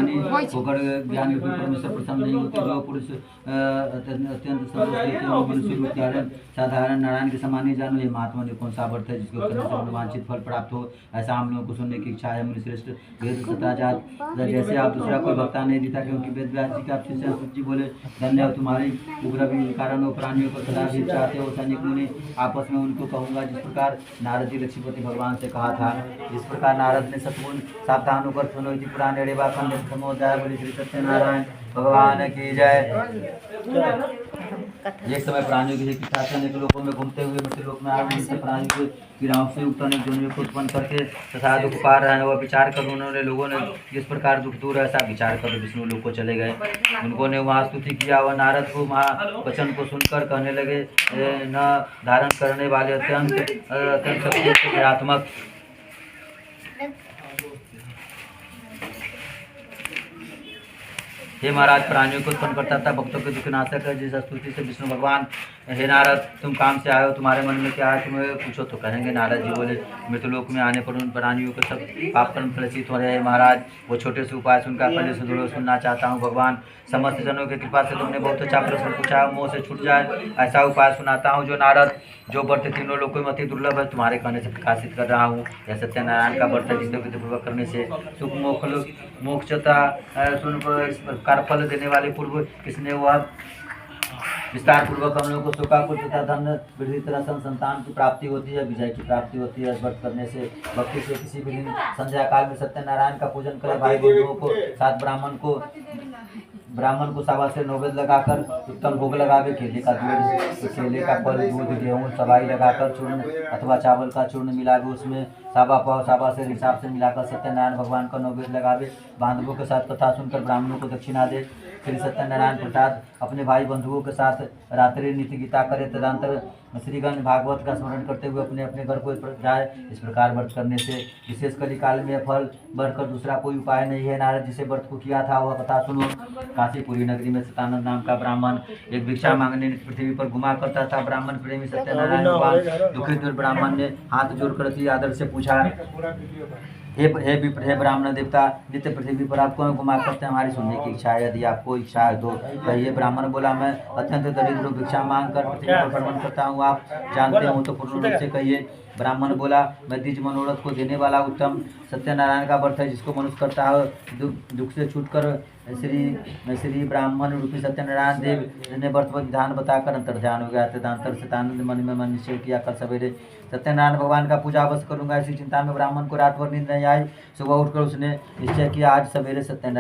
ज्ञानी होकर ज्ञान में परमेश्वर प्रसन्न नहीं होते। जो पुरुष अत्यंत मनुष्य रूप धारण साधारण नारायण के समान ही जानो। ये महात्मा ने कौन सा व्रत है जिसको करने से मनोवांछित फल प्राप्त हो। ऐसा हम लोगों को सुनने की इच्छा है। मुनि श्रेष्ठ वेद सताजात जैसे आप दूसरा कोई वक्ता नहीं दिखा, क्योंकि वेद व्यास जी के आप शिष्य जी बोले धन्य हो तुम्हारी उपद्रवी कारण हो, प्राणियों को सदा भी चाहते हो। सैनिक मुनि आपस में उनको कहूँगा जिस प्रकार नारद जी लक्ष्मीपति भगवान से कहा था। इस प्रकार नारद ने सतगुण सावधान होकर सुनो इति पुराण रेवा खंड समोदय बोले श्री सत्यनारायण भगवान की जय। एक समय प्राणियों की पिशाच अनेक लोकों में घूमते हुए मृत्यु लोक में आए। से प्राणियों के पीड़ाओं से युक्त अनेक योनियों को उत्पन्न करके तथा दुख पा रहे हैं। वह विचार कर उन्होंने लोगों ने किस प्रकार दुख दूर ऐसा विचार कर विष्णु लोक को चले गए। उनको ने वहाँ स्तुति किया। वह नारद को महावचन को सुनकर कहने लगे न धारण करने वाले अत्यंत शक्तियात्मक हे महाराज, प्राणियों को उत्पन्न करता था, भक्तों के दुख नाशक है। जिस स्तुति से विष्णु भगवान हे नारद तुम काम से आए हो, तुम्हारे मन में क्या है तुम्हें पूछो तो कहेंगे। नारद जी बोले मृत्युलोक में आने पर उन प्राणियों के सब पाप कर्म फलसित हो रहे हैं। महाराज वो छोटे से उपाय सुनकर पहले से दूर सुनना चाहता हूँ। भगवान समस्त जनों की कृपा से तुमने बहुत अच्छा प्रश्न पूछा, मुँह से छूट जाए ऐसा उपाय सुनाता हूँ। जो नारद जो व्रत तीनों लोगों में अति दुर्लभ है, तुम्हारे कहने से प्रकाशित कर रहा हूँ। यह सत्यनारायण का व्रत है जिसको विधिपूर्वक करने से सुख मोक्षता सुन इस प्रकार फल देने वाले पूर्व किसने वह विस्तार पूर्वक हम लोगों को शोकाकुल तथा धन वृद्धि तरह संतान की प्राप्ति होती है, विजय की प्राप्ति होती है। व्रत करने से भक्ति से किसी भी दिन संध्या काल में सत्यनारायण का पूजन करे। भाई बंधुओं को साथ ब्राह्मण को सावा से नैवेद्य लगाकर उत्तम भोग लगावे। केले का दूध, केले का फल, दूध, गेहूँ सवाई लगाकर चूर्ण अथवा चावल का चूर्ण मिलावे। उसमें सावा पाव सावा से हिसाब से मिलाकर सत्यनारायण भगवान का नैवेद्य लगावे। बांधवों के साथ कथा सुनकर ब्राह्मणों को दक्षिणा दे। श्री सत्यनारायण प्रसाद अपने भाई बंधुओं के साथ रात्रि नित्य गीता करे। तदंतर श्रीगण भागवत का स्मरण करते हुए अपने अपने घर को जाए। इस प्रकार व्रत करने से विशेष कली काल में फल बढ़कर दूसरा कोई उपाय नहीं है। नारद जिसे व्रत को किया था वह कथा सुनो। काशीपुरी नगरी में सतानंद नाम का ब्राह्मण एक भिक्षा मांगने पृथ्वी पर घुमा करता था। ब्राह्मण प्रेमी सत्यनारायण भगवान दुखित ब्राह्मण ने हाथ जोड़कर अति आदर से पूछा, हे ब्राह्मण देवता, नित्य पृथ्वी पर आप कौन घुमा करते हैं? हमारी सुनने की इच्छा है, यदि आपको इच्छा है तो कहिए। ब्राह्मण बोला, मैं अत्यंत दरिद्र भिक्षा मांग कर पृथ्वी पर भ्रमण करता हूँ, आप जानते हो तो पूर्ण रूप से कहिए। ब्राह्मण बोला, मैं द्विज मनोरथ को देने वाला उत्तम सत्यनारायण का व्रत है जिसको मनुष्य करता है दुख से छूटकर श्री ब्राह्मण रूपी सत्यनारायण देव ने व्रत विधान बताकर अंतर्ध्यान हो गया। तदंतर सतानंद मन में मन निश्चय किया, कल सवेरे सत्यनारायण भगवान का पूजा अवश्य करूंगा। इसी चिंता में ब्राह्मण को रात भर नींद नहीं आई। सुबह उठकर उसने निश्चय किया आज सवेरे सत्यनारायण